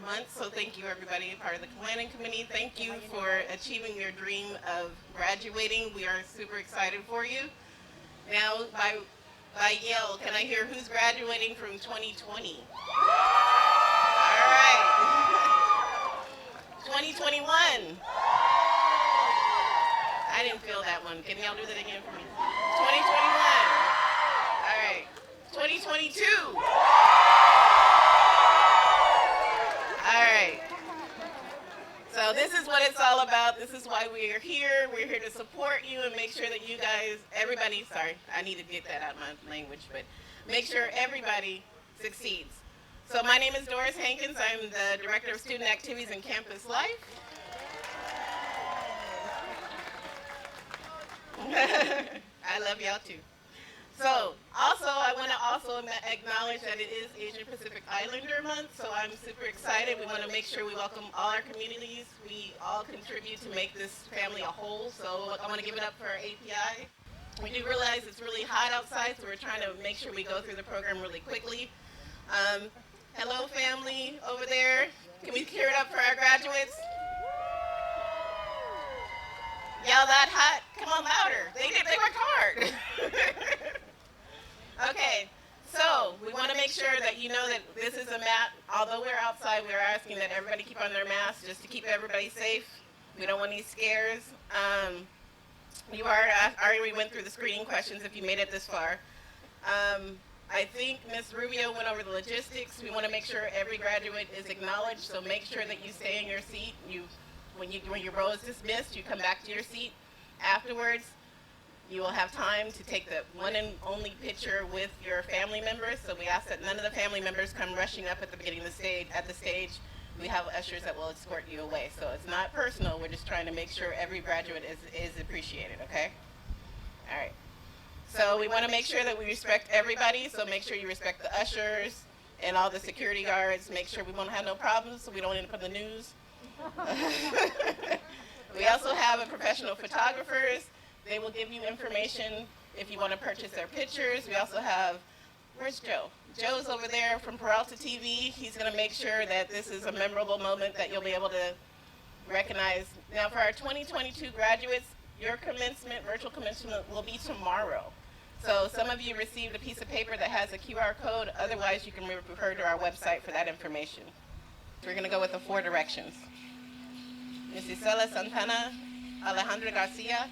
month, so thank you everybody, part of the planning committee. Thank you for achieving your dream of graduating. We are super excited for you. Now, by yell, can I hear who's graduating from 2020? All right. 2021. I didn't feel that one. Can y'all do that again for me? 2021. All right. 2022. All right. So this is what it's all about. This is why we are here. We're here to support you and make sure that you guys, everybody, sorry, I need to get that out of my language, but make sure everybody succeeds. So my name is Doris Hankins. I'm the Director of Student Activities and Campus Life. I love y'all too. So, also, I want to also acknowledge that it is Asian Pacific Islander Month, so I'm super excited. We want to make sure we welcome all our communities. We all contribute to make this family a whole, so I want to give it up for our API. We do realize it's really hot outside, so we're trying to make sure we go through the program really quickly. Hello, family over there. Can we hear it up for our graduates? Yell that hot. Come on, louder. They worked hard. Okay, so we want to make sure that you know that this is a map. Although we're outside, we're asking that everybody keep on their masks just to keep everybody safe. We don't want any scares. You already went through the screening questions if you made it this far. I think Ms. Rubio went over the logistics. We want to make sure every graduate is acknowledged, so make sure that you stay in your seat. When your row is dismissed, you come back to your seat. Afterwards, you will have time to take the one and only picture with your family members. So we ask that none of the family members come rushing up at the beginning of the stage. At the stage, we have ushers that will escort you away. So it's not personal. We're just trying to make sure every graduate is appreciated. Okay. All right. So we want to make sure that we respect everybody. So make sure you respect the ushers and all the security guards. Make sure we won't have no problems, so we don't end up in the news. We also have professional photographers. They will give you information if you want to purchase their pictures. We also have, where's Joe? Joe's over there from Peralta TV. He's going to make sure that this is a memorable moment that you'll be able to recognize. Now for our 2022 graduates, your virtual commencement will be tomorrow. So some of you received a piece of paper that has a QR code. Otherwise, you can refer to our website for that information. So we're going to go with the 4 directions. Ms. Isela Santana, Alejandra Garcia,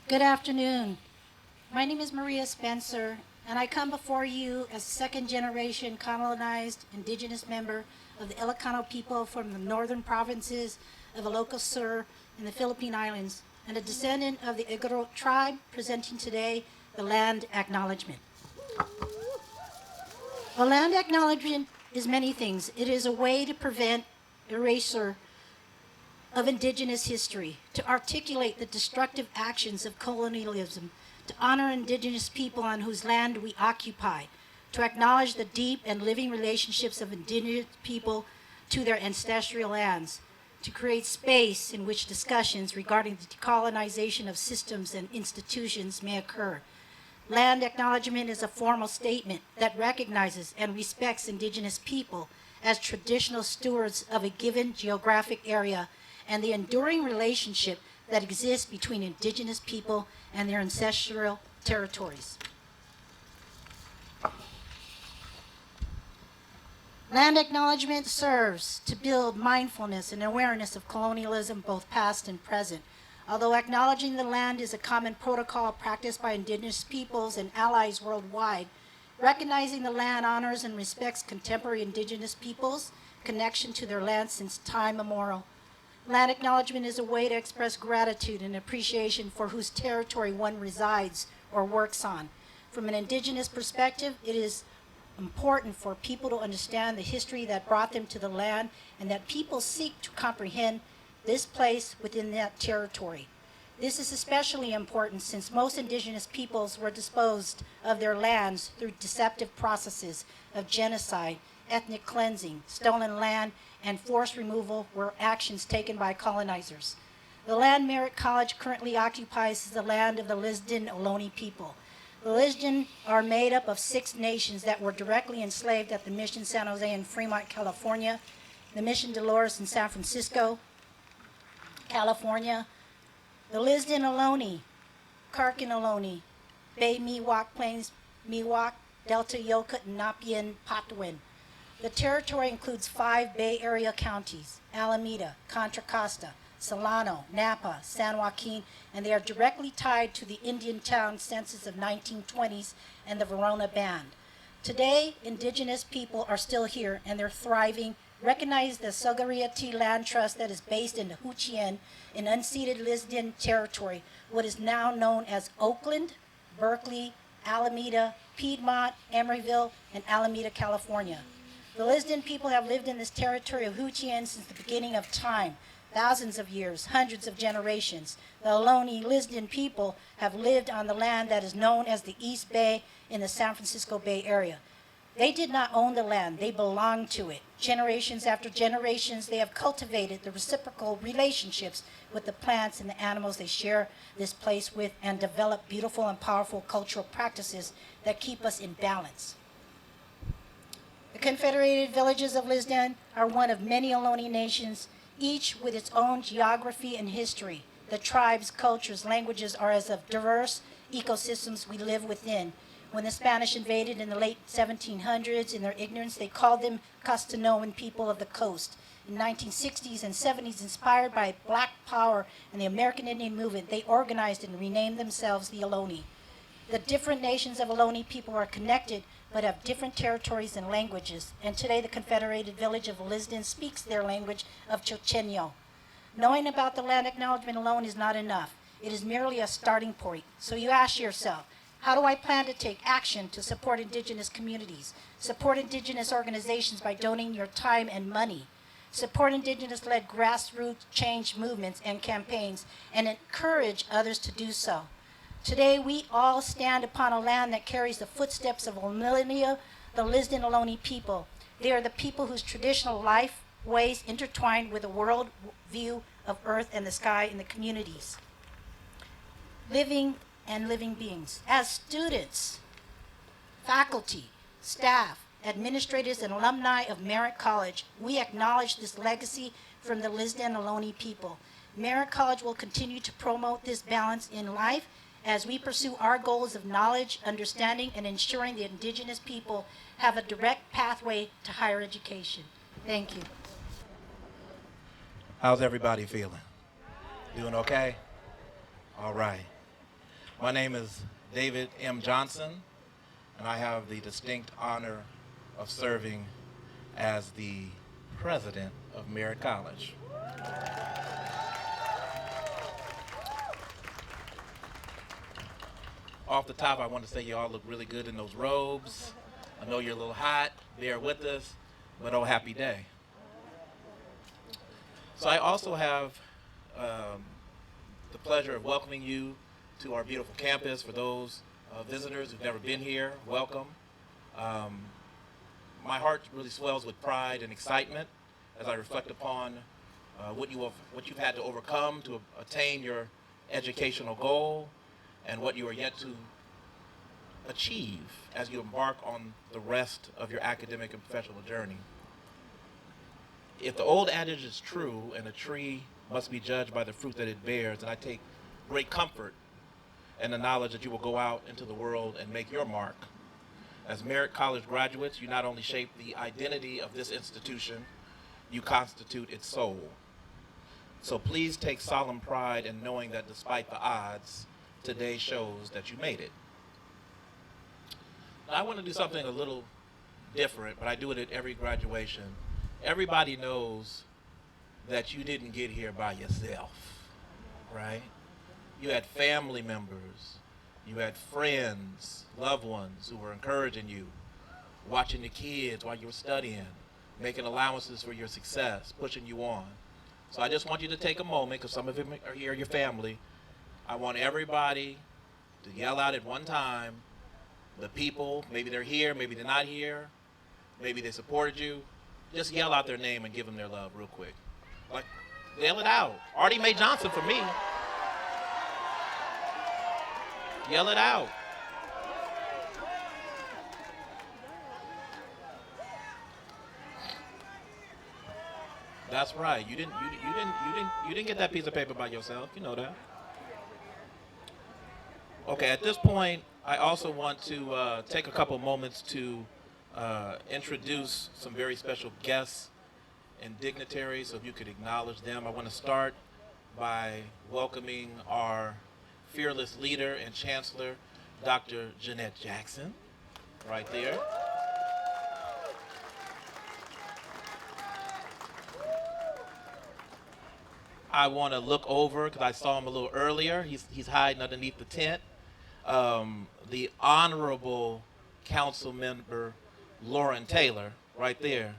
Good afternoon. My name is Maria Spencer, and I come before you as a second-generation colonized indigenous member of the Ilocano people from the northern provinces of Ilocos Sur in the Philippine Islands, and a descendant of the Igorot tribe, presenting today the land acknowledgement. A land acknowledgement is many things. It is a way to prevent erasure of indigenous history, to articulate the destructive actions of colonialism, to honor indigenous people on whose land we occupy, to acknowledge the deep and living relationships of indigenous people to their ancestral lands, to create space in which discussions regarding the decolonization of systems and institutions may occur. Land acknowledgement is a formal statement that recognizes and respects indigenous people as traditional stewards of a given geographic area and the enduring relationship that exists between indigenous people and their ancestral territories. Land acknowledgement serves to build mindfulness and awareness of colonialism, both past and present. Although acknowledging the land is a common protocol practiced by indigenous peoples and allies worldwide, recognizing the land honors and respects contemporary indigenous peoples' connection to their land since time immemorial. Land acknowledgement is a way to express gratitude and appreciation for whose territory one resides or works on. From an indigenous perspective, it is important for people to understand the history that brought them to the land and that people seek to comprehend this place within that territory. This is especially important since most indigenous peoples were disposed of their lands through deceptive processes of genocide, ethnic cleansing, stolen land, and forced removal were actions taken by colonizers. The land Merritt College currently occupies is the land of the Lisden Ohlone people. The Lisden are made up of 6 nations that were directly enslaved at the Mission San Jose in Fremont, California, the Mission Dolores in San Francisco, California, the Lisden Ohlone, Karkin Ohlone, Bay Miwok Plains, Miwok, Delta Yokut, and Napian Patwin. The territory includes 5 Bay Area counties: Alameda, Contra Costa, Solano, Napa, San Joaquin, and they are directly tied to the Indian town census of 1920s and the Verona Band. Today, indigenous people are still here and they're thriving. Recognize the Sogariati Land Trust that is based in Huchien in unceded Lisden territory, what is now known as Oakland, Berkeley, Alameda, Piedmont, Emeryville, and Alameda, California. The Lisden people have lived in this territory of Huchien since the beginning of time, thousands of years, hundreds of generations. The Ohlone Lisden people have lived on the land that is known as the East Bay in the San Francisco Bay Area. They did not own the land, they belonged to it. Generations after generations, they have cultivated the reciprocal relationships with the plants and the animals they share this place with and develop beautiful and powerful cultural practices that keep us in balance. The Confederated Villages of Lisden are one of many Ohlone nations, each with its own geography and history. The tribes, cultures, languages are as of diverse ecosystems we live within. When the Spanish invaded in the late 1700s, in their ignorance, they called them Costanoan people of the coast. In the 1960s and 70s, inspired by Black Power and the American Indian movement, they organized and renamed themselves the Ohlone. The different nations of Ohlone people are connected, but have different territories and languages. And today, the Confederated Village of Lisden speaks their language of Chochenyo. Knowing about the land acknowledgement alone is not enough. It is merely a starting point. So you ask yourself, how do I plan to take action to support indigenous communities? Support indigenous organizations by donating your time and money. Support indigenous-led grassroots change movements and campaigns, and encourage others to do so. Today, we all stand upon a land that carries the footsteps of millennia, the Lisden Ohlone people. They are the people whose traditional life ways intertwined with a world view of earth and the sky and the communities. Living and living beings. As students, faculty, staff, administrators, and alumni of Merritt College, we acknowledge this legacy from the Lisden Ohlone people. Merritt College will continue to promote this balance in life as we pursue our goals of knowledge, understanding, and ensuring the indigenous people have a direct pathway to higher education. Thank you. How's everybody feeling? Doing okay? All right. My name is David M. Johnson, and I have the distinct honor of serving as the president of Merritt College. Off the top, I want to say you all look really good in those robes. I know you're a little hot. Bear with us, but oh, happy day. So I also have um, the pleasure of welcoming you to our beautiful campus. For those visitors who've never been here, welcome. Um, my heart really swells with pride and excitement as I reflect upon what you've had to overcome to attain your educational goal and what you are yet to achieve as you embark on the rest of your academic and professional journey. If the old adage is true and a tree must be judged by the fruit that it bears, and I take great comfort in the knowledge that you will go out into the world and make your mark. As Merritt College graduates, you not only shape the identity of this institution, you constitute its soul. So please take solemn pride in knowing that despite the odds, today shows that you made it. Now, I want to do something a little different, but I do it at every graduation. Everybody knows that you didn't get here by yourself, right? You had family members, you had friends, loved ones who were encouraging you, watching the kids while you were studying, making allowances for your success, pushing you on. So I just want you to take a moment, because some of them are here, your family. I want everybody to yell out at one time, the people, maybe they're here, maybe they're not here, maybe they supported you. Just yell out their name and give them their love real quick. Like, yell it out. Artie Mae Johnson for me. Yell it out. That's right. You didn't get that piece of paper by yourself. You know that. Okay, at this point, I also want to take a couple moments to introduce some very special guests and dignitaries, so if you could acknowledge them. I want to start by welcoming our fearless leader and chancellor, Dr. Jeanette Jackson, right there. I want to look over, because I saw him a little earlier. He's hiding underneath the tent. The Honorable Council Member Lauren Taylor, right there.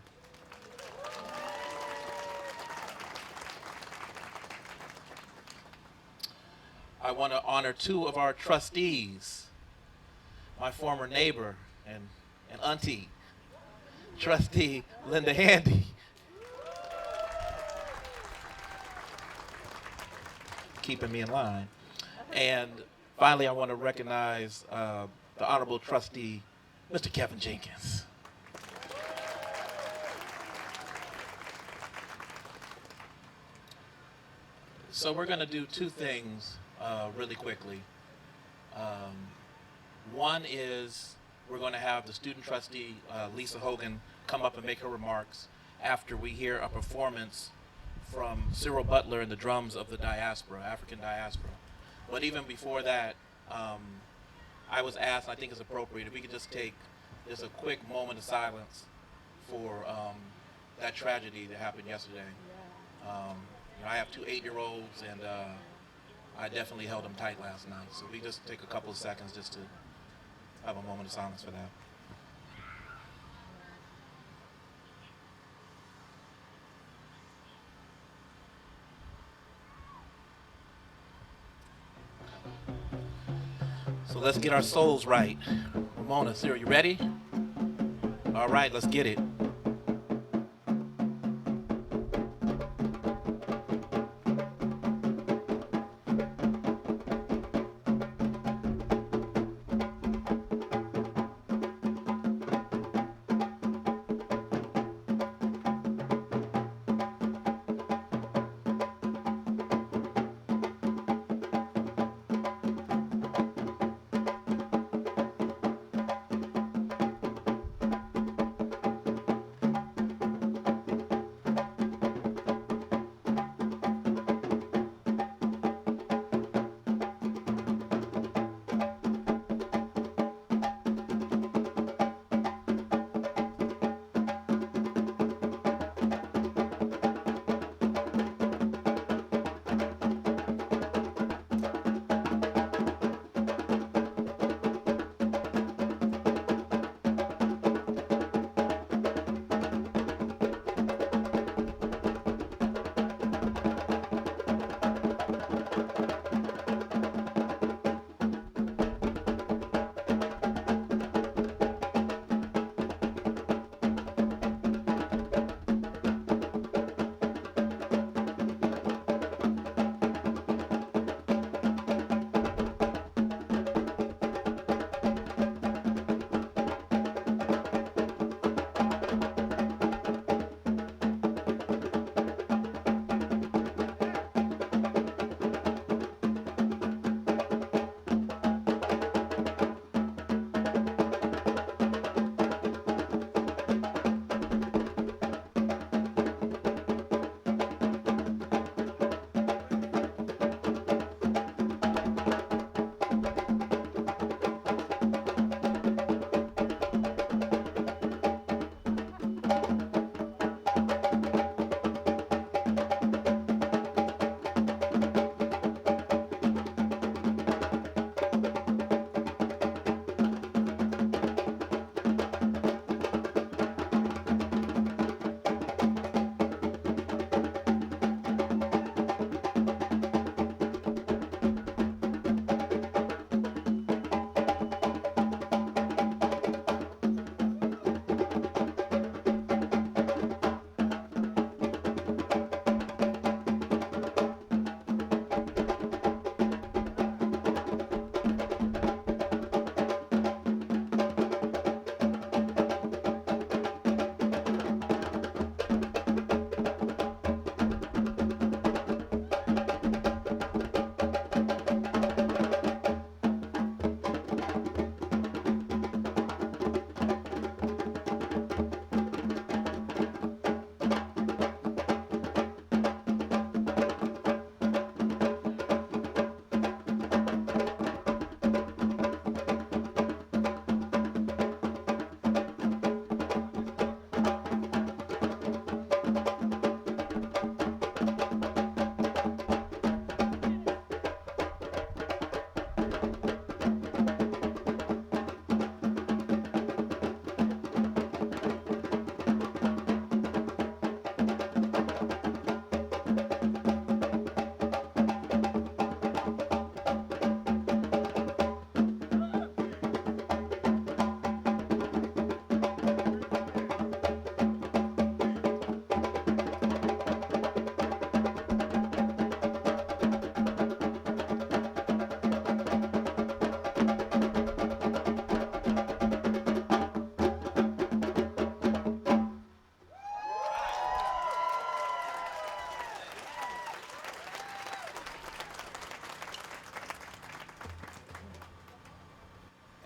I want to honor two of our trustees, my former neighbor and auntie, Trustee Linda Handy. Keeping me in line. And finally, I want to recognize the Honorable Trustee, Mr. Kevin Jenkins. So we're going to do two things really quickly. One is we're going to have the student trustee, Lisa Hogan, come up and make her remarks after we hear a performance from Cyril Butler and the drums of the diaspora, African diaspora. But even before that, I was asked, and I think it's appropriate, if we could just take just a quick moment of silence for that tragedy that happened yesterday. I have two 8-year-olds, and I definitely held them tight last night. So we just take a couple of seconds just to have a moment of silence for that. So let's get our souls right. Ramona, Cyril, you ready? All right, let's get it.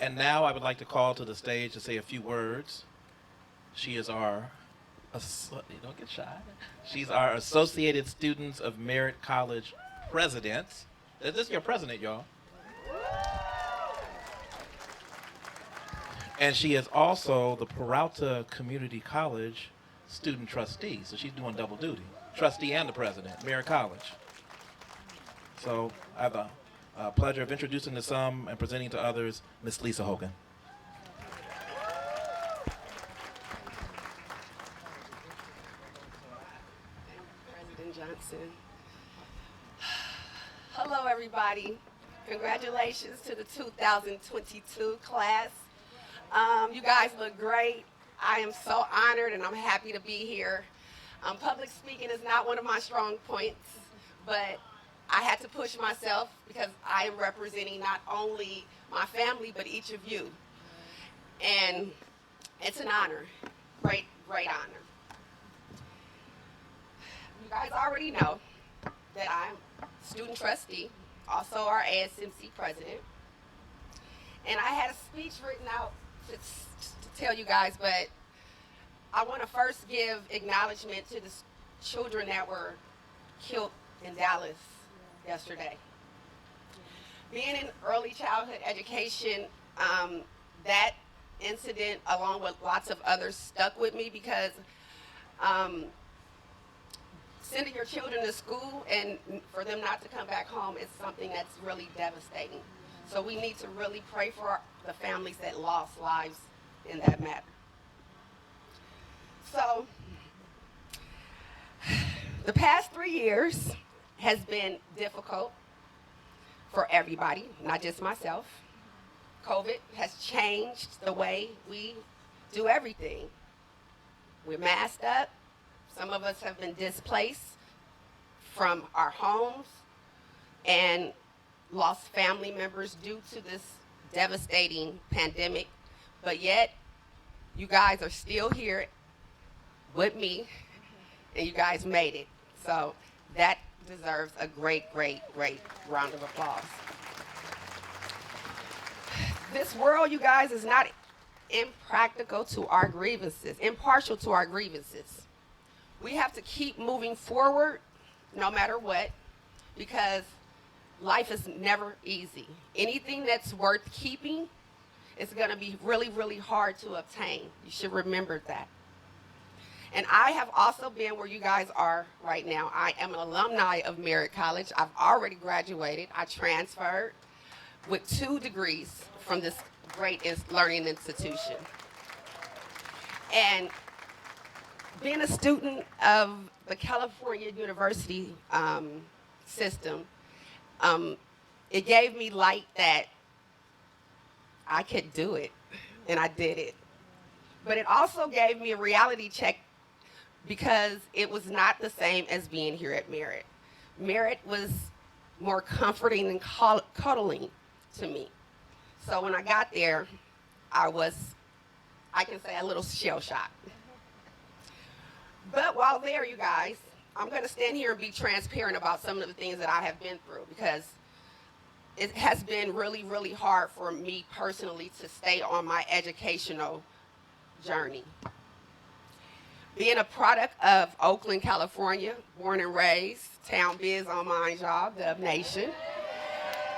And now I would like to call to the stage to say a few words. She is our, don't get shy. She's our Associated Students of Merritt College president. This is your president, y'all. And she is also the Peralta Community College student trustee. So she's doing double duty. Trustee and the president, Merritt College. So I have the pleasure of introducing to some and presenting to others, Miss Lisa Hogan. President Johnson. Hello, everybody. Congratulations to the 2022 class. You guys look great. I am so honored and I'm happy to be here. Public speaking is not one of my strong points, but I had to push myself because I am representing not only my family, but each of you. And it's an honor, great, great honor. You guys already know that I'm student trustee, also our ASMC president. And I had a speech written out to tell you guys, but I want to first give acknowledgement to the children that were killed in Dallas yesterday. Being in early childhood education, that incident, along with lots of others, stuck with me because sending your children to school and for them not to come back home is something that's really devastating. So we need to really pray for the families that lost lives in that matter. So the past 3 years has been difficult for everybody, not just myself. COVID has changed the way we do everything. We're masked up. Some of us have been displaced from our homes and lost family members due to this devastating pandemic. But yet, you guys are still here with me, and you guys made it. So that deserves a great, great, great round of applause. This world, you guys, is not impractical to our grievances, impartial to our grievances. We have to keep moving forward no matter what, because life is never easy. Anything that's worth keeping is going to be really, really hard to obtain. You should remember that. And I have also been where you guys are right now. I am an alumni of Merritt College. I've already graduated. I transferred with 2 degrees from this great learning institution. And being a student of the California University system, it gave me light that I could do it, and I did it. But it also gave me a reality check because it was not the same as being here at Merritt. Merritt was more comforting and cuddling to me. So when I got there, I can say, a little shell-shocked. But while there, you guys, I'm going to stand here and be transparent about some of the things that I have been through, because it has been really, really hard for me personally to stay on my educational journey. Being a product of Oakland, California, born and raised, town biz on my job, Dub Nation.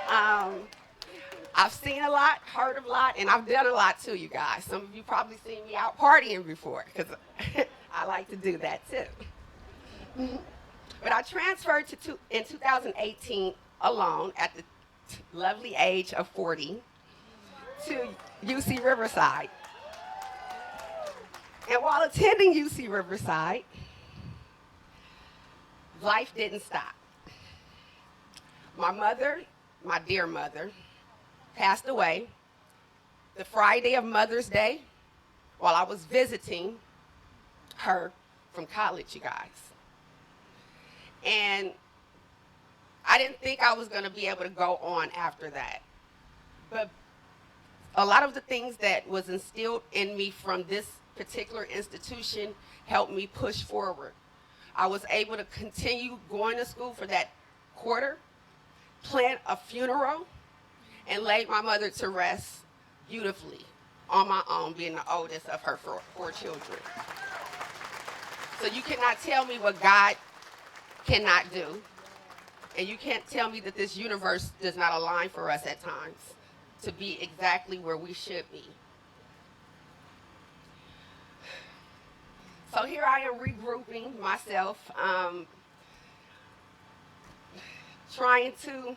I've seen a lot, heard a lot, and I've done a lot too, you guys. Some of you probably seen me out partying before, because I like to do that too. But I transferred in 2018 alone at the lovely age of 40 to UC Riverside. And while attending UC Riverside, life didn't stop. My mother, my dear mother, passed away the Friday of Mother's Day while I was visiting her from college, you guys. And I didn't think I was going to be able to go on after that. But a lot of the things that was instilled in me from this particular institution helped me push forward. I was able to continue going to school for that quarter, plan a funeral, and laid my mother to rest beautifully on my own, being the oldest of her four children. So you cannot tell me what God cannot do. And you can't tell me that this universe does not align for us at times to be exactly where we should be. So here I am regrouping myself, trying to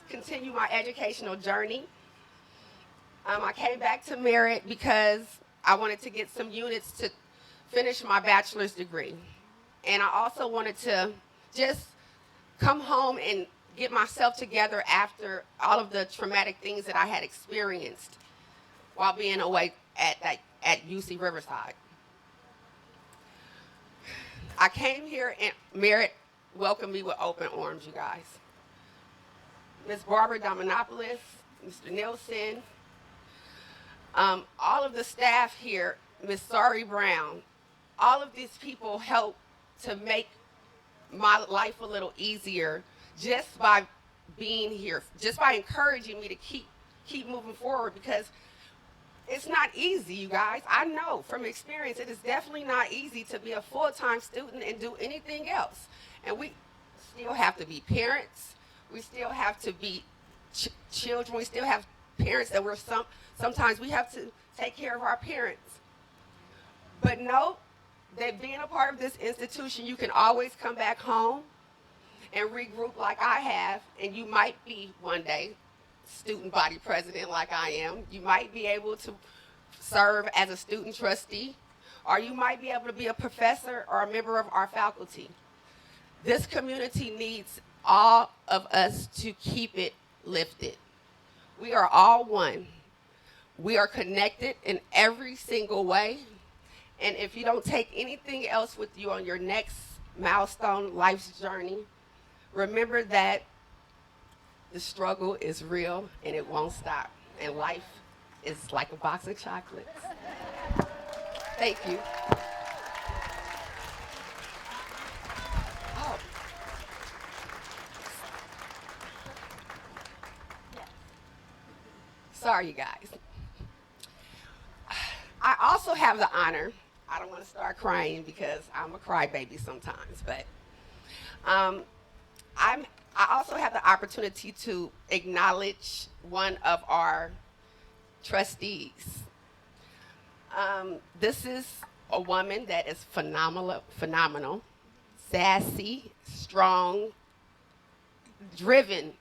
continue my educational journey. I came back to Merritt because I wanted to get some units to finish my bachelor's degree. And I also wanted to just come home and get myself together after all of the traumatic things that I had experienced while being away at UC Riverside. I came here and Merritt welcomed me with open arms, you guys. Ms. Barbara Dominopoulos, Mr. Nielsen, all of the staff here, Ms. Sari Brown, all of these people helped to make my life a little easier just by being here, just by encouraging me to keep moving forward, because it's not easy, you guys. I know from experience it is definitely not easy to be a full-time student and do anything else. And we still have to be parents. We still have to be children. We still have parents that sometimes we have to take care of our parents. But no, that being a part of this institution, you can always come back home and regroup like I have, and you might be one day student body president like I am. You might be able to serve as a student trustee, or you might be able to be a professor or a member of our faculty. This community needs all of us to keep it lifted. We are all one. We are connected in every single way. And if you don't take anything else with you on your next milestone life's journey, remember that the struggle is real and it won't stop. And life is like a box of chocolates. Thank you. Oh. Sorry, you guys. I also have the honor, I don't want to start crying because I'm a crybaby sometimes, but I also have the opportunity to acknowledge one of our trustees. This is a woman that is phenomenal, sassy, strong, driven.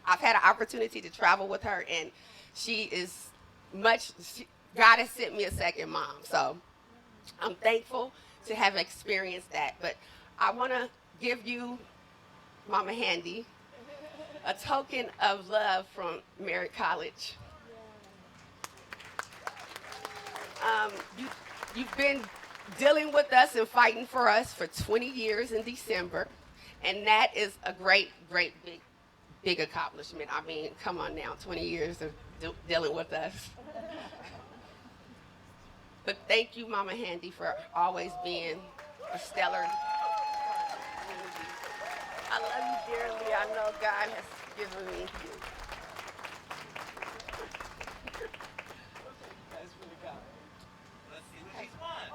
I've had an opportunity to travel with her, and she is God has sent me a second mom, so I'm thankful to have experienced that. But I want to give you, Mama Handy, a token of love from Merritt College. You've been dealing with us and fighting for us for 20 years in December, and that is a great, big accomplishment. I mean, come on now, 20 years of dealing with us. But thank you, Mama Handy, for always being a stellar. I love you dearly. I know God has given me you.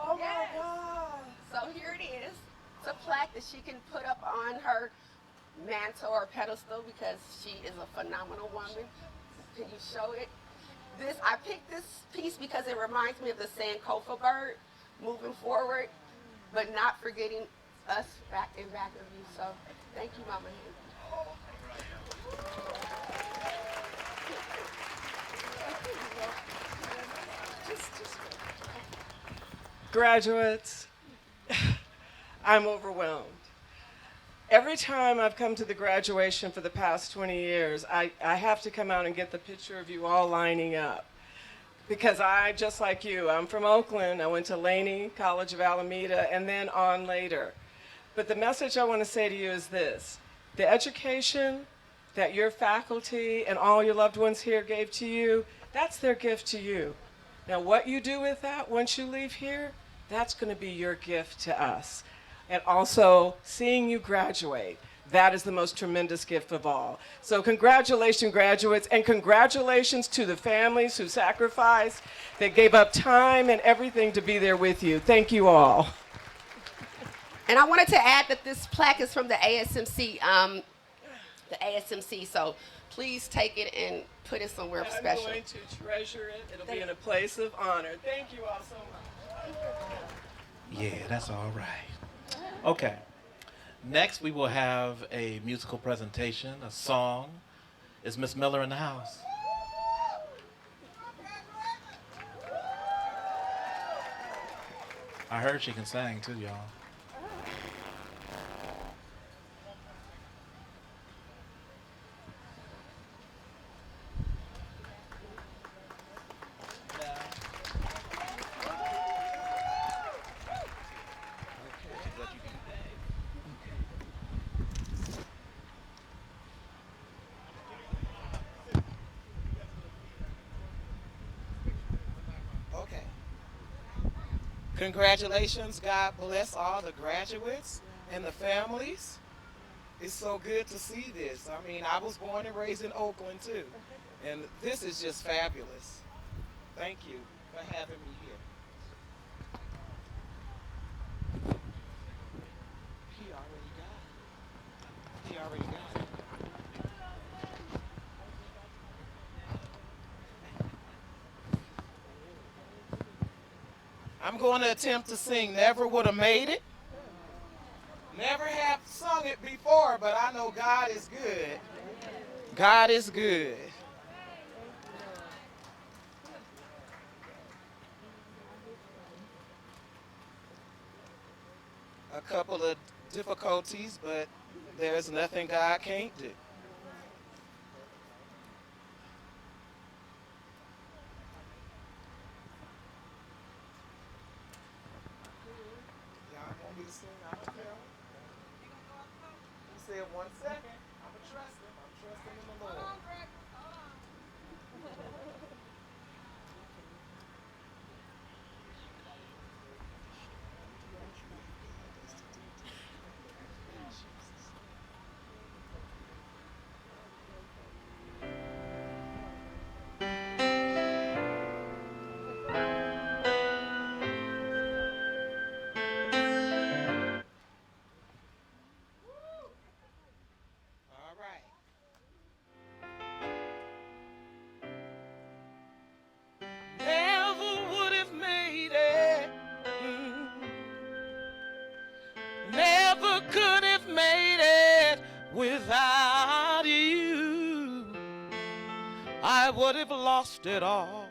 Oh my God. So here it is. It's a plaque that she can put up on her mantle or pedestal because she is a phenomenal woman. Can you show it? I picked this piece because it reminds me of the Sankofa bird, moving forward, but not forgetting us back of you. So thank you, Mama Handy. Graduates, I'm overwhelmed. Every time I've come to the graduation for the past 20 years, I have to come out and get the picture of you all lining up. Because just like you, I'm from Oakland. I went to Laney, College of Alameda, and then on later. But the message I want to say to you is this. The education that your faculty and all your loved ones here gave to you, that's their gift to you. Now, what you do with that once you leave here, that's going to be your gift to us. And also, seeing you graduate, That is the most tremendous gift of all. So congratulations, graduates, and congratulations to the families who sacrificed, that gave up time and everything to be there with you. Thank you all. And I wanted to add that this plaque is from the ASMC, so please take it and put it somewhere special. I'm going to treasure it. It'll be in a place of honor. Thank you all so much. Yeah, that's all right. Okay. Next, we will have a musical presentation, a song. Is Miss Miller in the house? I heard she can sing too, y'all. Okay. Congratulations. God bless all the graduates and the families. It's so good to see this. I mean, I was born and raised in Oakland too. And this is just fabulous. Thank you for having me here. He already got it. He already got it. I'm going to attempt to sing Never Would Have Made It. Never have sung it before, but I know God is good. God is good. A couple of difficulties, but there's nothing God can't do. Y'all want me to sing? I don't care. He said 1 second. I'm a trust him. I'm trusting in the Lord. All right. Never would have made it. Never could have made it without you. I would have lost it all.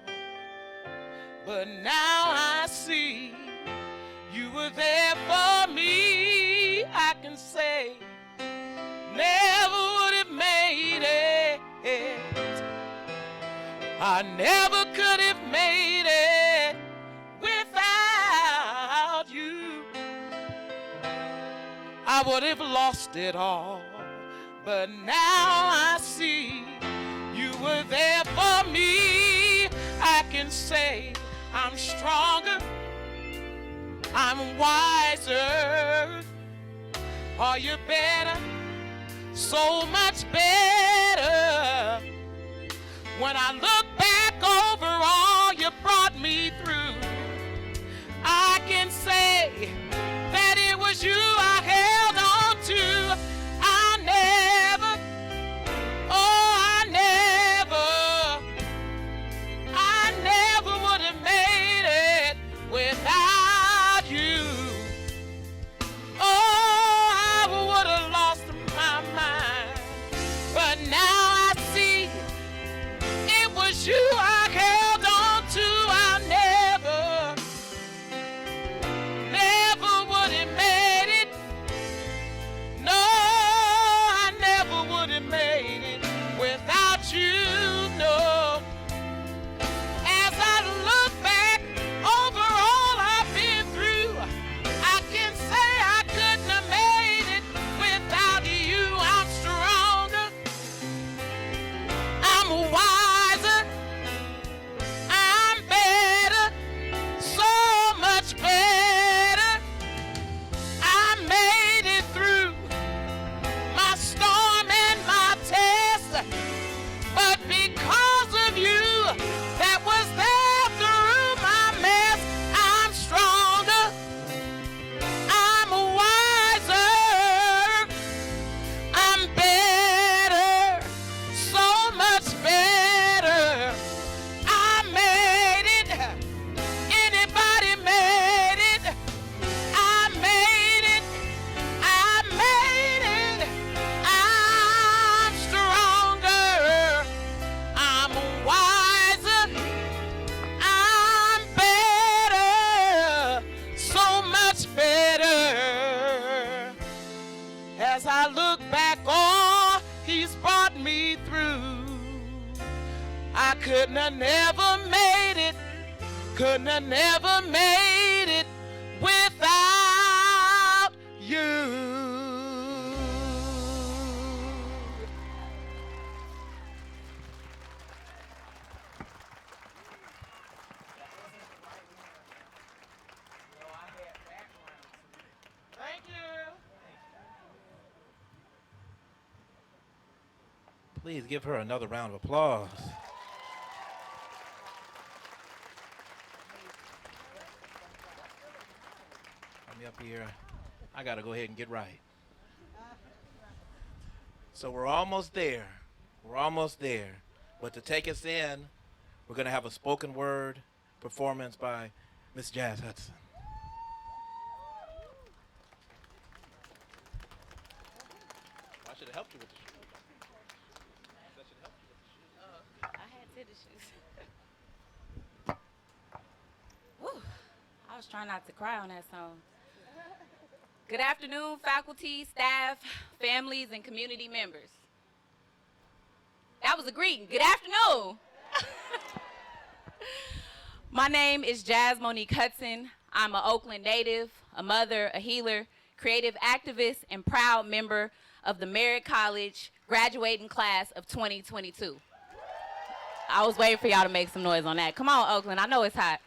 But now I see you were there for me. I can say, never would have made it. I never could have made it without you. I would have lost it all, but now I see you were there for me. I can say I'm stronger, I'm wiser. Are you better? So much better. When I look back over all you brought me through, I can say that it was you I held on to. I never, oh, I never would have made it without you. Oh, I would have lost my mind. But now I see it was you I held on to. I never couldn't have never made it. Couldn't have never made it without you. Thank you. Please give her another round of applause. Come up here. I got to go ahead and get right. So we're almost there. We're almost there. But to take us in, we're going to have a spoken word performance by Miss Jazz Hudson. I should have helped you with the shoes. I had tennis shoes. Whew. I was trying not to cry on that song. Good afternoon, faculty, staff, families, and community members. That was a greeting. Good afternoon. My name is Jazz Monique Hudson. I'm an Oakland native, a mother, a healer, creative activist, and proud member of the Merritt College graduating class of 2022. I was waiting for y'all to make some noise on that. Come on, Oakland. I know it's hot.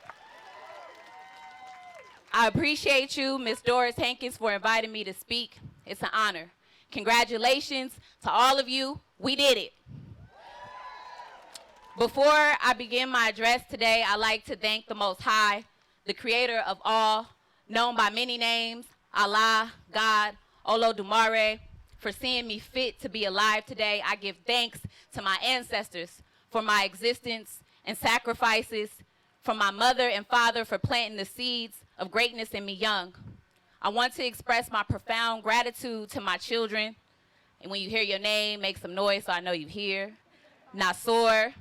I appreciate you, Ms. Doris Hankins, for inviting me to speak. It's an honor. Congratulations to all of you. We did it. Before I begin my address today, I'd like to thank the Most High, the creator of all, known by many names, Allah, God, Olodumare, for seeing me fit to be alive today. I give thanks to my ancestors for my existence and sacrifices, for my mother and father for planting the seeds of greatness in me young. I want to express my profound gratitude to my children. And when you hear your name, make some noise so I know you hear. Nasor,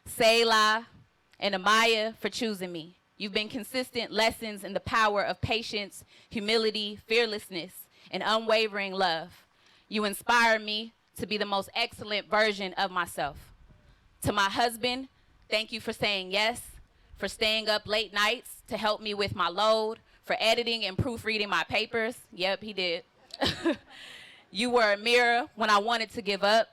Selah, and Amaya for choosing me. You've been consistent lessons in the power of patience, humility, fearlessness, and unwavering love. You inspire me to be the most excellent version of myself. To my husband, thank you for saying yes, for staying up late nights to help me with my load, for editing and proofreading my papers. Yep, he did. You were a mirror when I wanted to give up.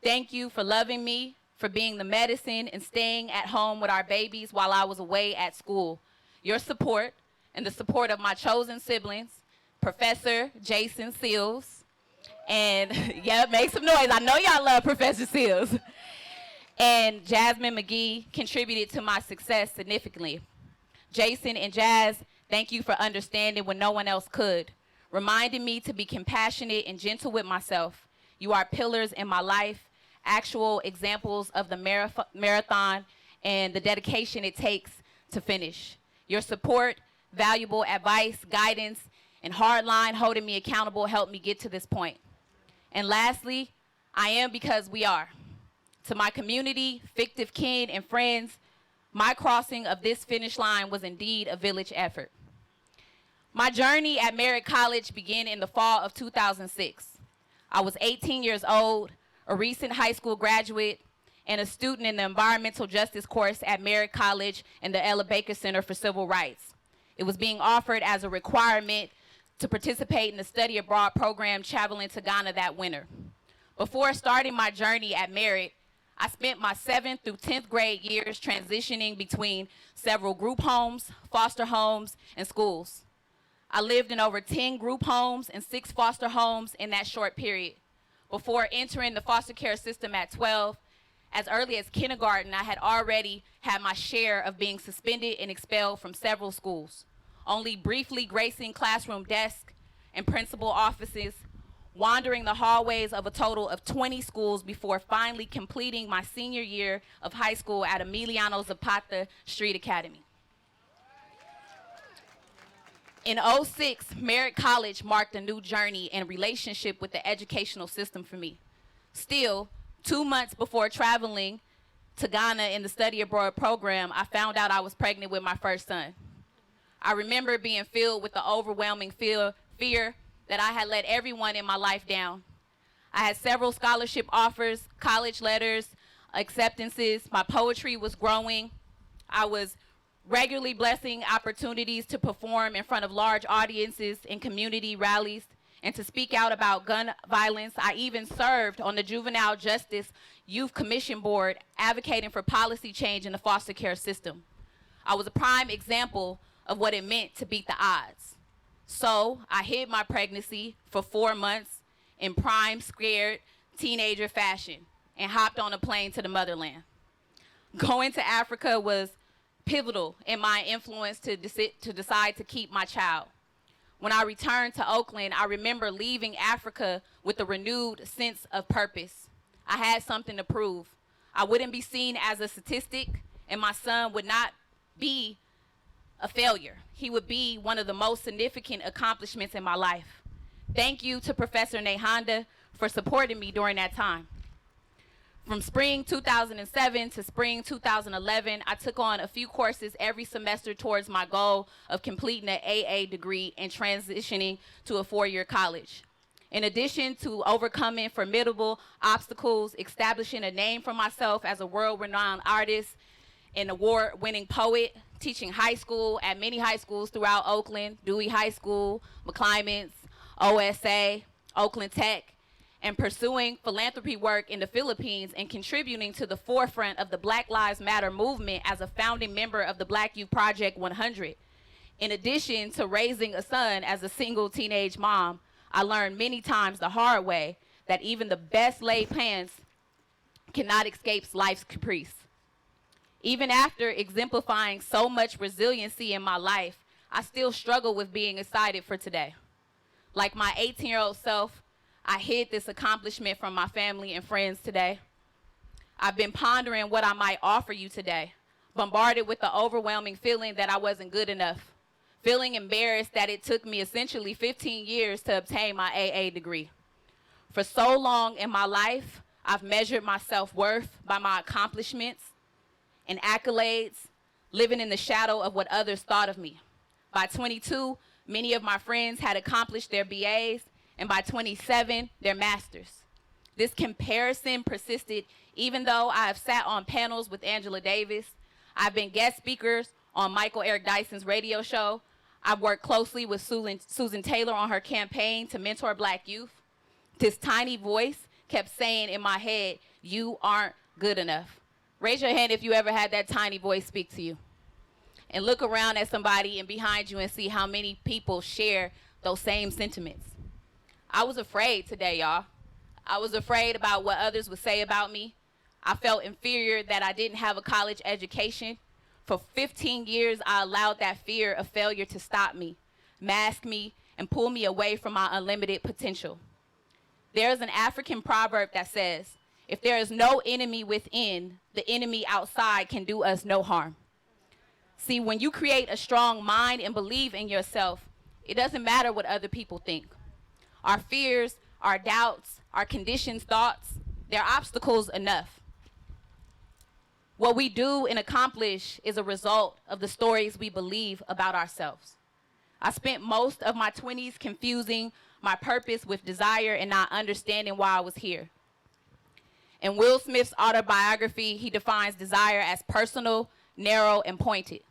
Thank you for loving me, for being the medicine and staying at home with our babies while I was away at school. Your support and the support of my chosen siblings, Professor Jason Seals, and yeah, make some noise. I know y'all love Professor Seals. And Jasmine McGee contributed to my success significantly. Jason and Jazz, thank you for understanding when no one else could, reminding me to be compassionate and gentle with myself. You are pillars in my life, actual examples of the marathon and the dedication it takes to finish. Your support, valuable advice, guidance, and hard line holding me accountable helped me get to this point. And lastly, I am because we are. To my community, fictive kin, and friends, my crossing of this finish line was indeed a village effort. My journey at Merritt College began in the fall of 2006. I was 18 years old, a recent high school graduate, and a student in the environmental justice course at Merritt College and the Ella Baker Center for Civil Rights. It was being offered as a requirement to participate in the study abroad program traveling to Ghana that winter. Before starting my journey at Merritt, I spent my 7th through 10th grade years transitioning between several group homes, foster homes, and schools. I lived in over 10 group homes and 6 foster homes in that short period. Before entering the foster care system at 12, as early as kindergarten, I had already had my share of being suspended and expelled from several schools, only briefly gracing classroom desks and principal offices, wandering the hallways of a total of 20 schools before finally completing my senior year of high school at Emiliano Zapata Street Academy. In '06, Merritt College marked a new journey in relationship with the educational system for me. Still, 2 months before traveling to Ghana in the study abroad program, I found out I was pregnant with my first son. I remember being filled with the overwhelming fear that I had let everyone in my life down. I had several scholarship offers, college letters, acceptances. My poetry was growing. I was regularly blessing opportunities to perform in front of large audiences in community rallies and to speak out about gun violence. I even served on the Juvenile Justice Youth Commission Board advocating for policy change in the foster care system. I was a prime example of what it meant to beat the odds. So I hid my pregnancy for 4 months in prime scared teenager fashion and hopped on a plane to the motherland. Going to Africa was pivotal in my influence to decide to keep my child. When I returned to Oakland, I remember leaving Africa with a renewed sense of purpose. I had something to prove. I wouldn't be seen as a statistic, and my son would not be a failure. He would be one of the most significant accomplishments in my life. Thank you to Professor Nehanda for supporting me during that time. From spring 2007 to spring 2011, I took on a few courses every semester towards my goal of completing an AA degree and transitioning to a 4-year college. In addition to overcoming formidable obstacles, establishing a name for myself as a world-renowned artist, an award-winning poet, teaching high school at many high schools throughout Oakland, Dewey High School, McClymonds, OSA, Oakland Tech, and pursuing philanthropy work in the Philippines and contributing to the forefront of the Black Lives Matter movement as a founding member of the Black Youth Project 100. In addition to raising a son as a single teenage mom, I learned many times the hard way that even the best laid plans cannot escape life's caprice. Even after exemplifying so much resiliency in my life, I still struggle with being excited for today. Like my 18-year-old self, I hid this accomplishment from my family and friends today. I've been pondering what I might offer you today, bombarded with the overwhelming feeling that I wasn't good enough, feeling embarrassed that it took me essentially 15 years to obtain my AA degree. For so long in my life, I've measured my self-worth by my accomplishments and accolades, living in the shadow of what others thought of me. By 22, many of my friends had accomplished their BAs, and by 27, their masters. This comparison persisted even though I have sat on panels with Angela Davis. I've been guest speakers on Michael Eric Dyson's radio show. I've worked closely with Susan Taylor on her campaign to mentor Black youth. This tiny voice kept saying in my head, "You aren't good enough." Raise your hand if you ever had that tiny voice speak to you. And look around at somebody and behind you and see how many people share those same sentiments. I was afraid today, y'all. I was afraid about what others would say about me. I felt inferior that I didn't have a college education. For 15 years, I allowed that fear of failure to stop me, mask me, and pull me away from my unlimited potential. There's an African proverb that says, if there is no enemy within, the enemy outside can do us no harm. See, when you create a strong mind and believe in yourself, it doesn't matter what other people think. Our fears, our doubts, our conditioned thoughts, they're obstacles enough. What we do and accomplish is a result of the stories we believe about ourselves. I spent most of my 20s confusing my purpose with desire and not understanding why I was here. In Will Smith's autobiography, he defines desire as personal, narrow, and pointed.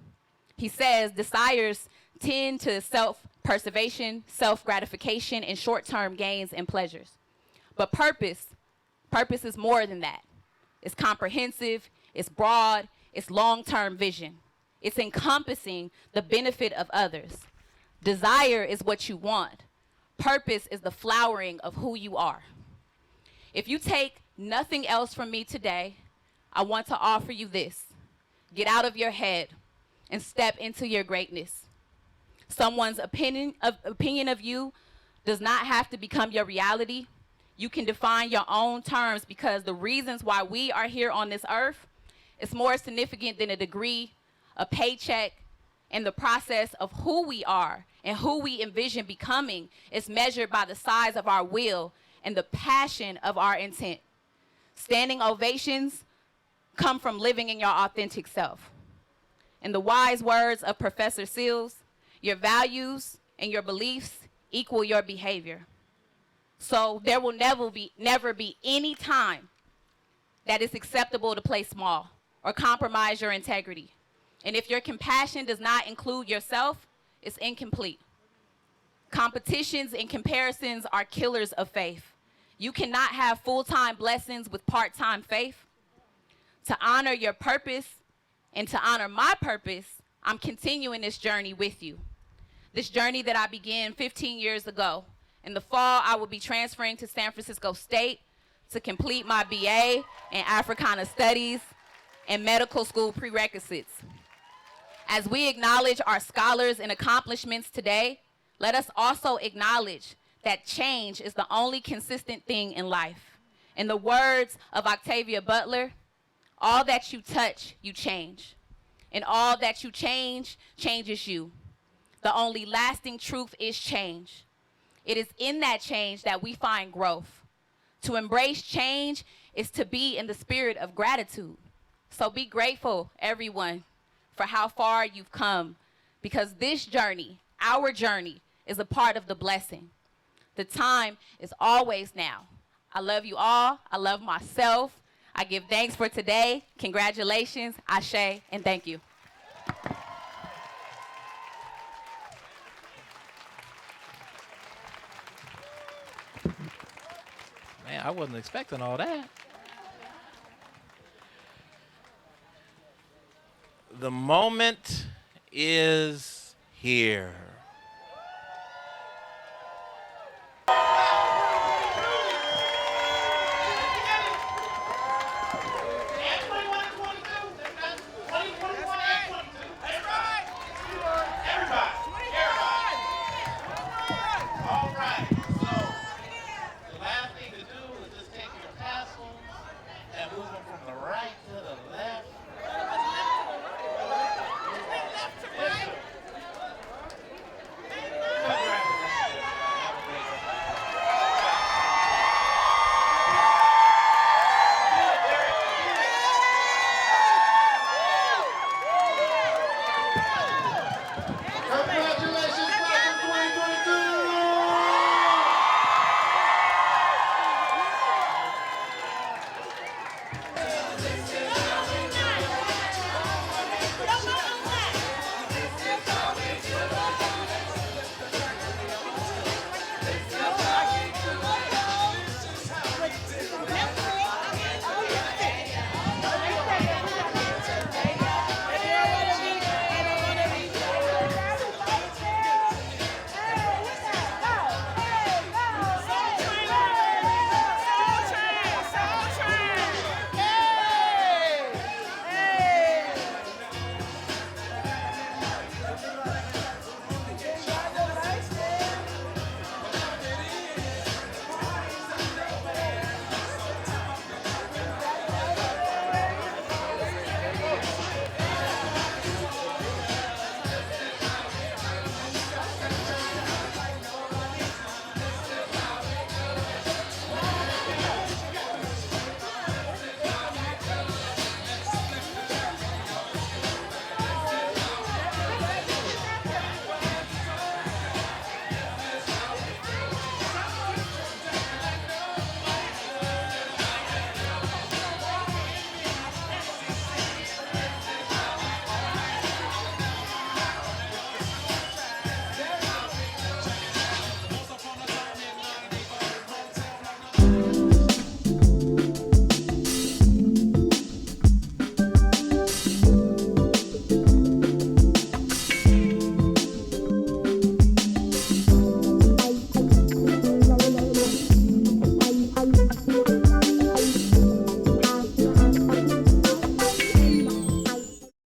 He says desires tend to self-preservation, self-gratification, and short-term gains and pleasures. But purpose is more than that. It's comprehensive, it's broad, it's long-term vision. It's encompassing the benefit of others. Desire is what you want. Purpose is the flowering of who you are. If you take nothing else from me today, I want to offer you this. Get out of your head and step into your greatness. Someone's opinion of you does not have to become your reality. You can define your own terms because the reasons why we are here on this earth is more significant than a degree, a paycheck, and the process of who we are and who we envision becoming is measured by the size of our will and the passion of our intent. Standing ovations come from living in your authentic self. In the wise words of Professor Seals, your values and your beliefs equal your behavior. So there will never be any time that it's acceptable to play small or compromise your integrity. And if your compassion does not include yourself, it's incomplete. Competitions and comparisons are killers of faith. You cannot have full-time blessings with part-time faith. To honor your purpose and to honor my purpose, I'm continuing this journey with you. This journey that I began 15 years ago. In the fall, I will be transferring to San Francisco State to complete my BA in Africana Studies and medical school prerequisites. As we acknowledge our scholars and accomplishments today, let us also acknowledge that change is the only consistent thing in life. In the words of Octavia Butler, all that you touch, you change. And all that you change, changes you. The only lasting truth is change. It is in that change that we find growth. To embrace change is to be in the spirit of gratitude. So be grateful, everyone, for how far you've come, because this journey, our journey, is a part of the blessing. The time is always now. I love you all. I love myself. I give thanks for today. Congratulations, Ashe, and thank you. Man, I wasn't expecting all that. The moment is here.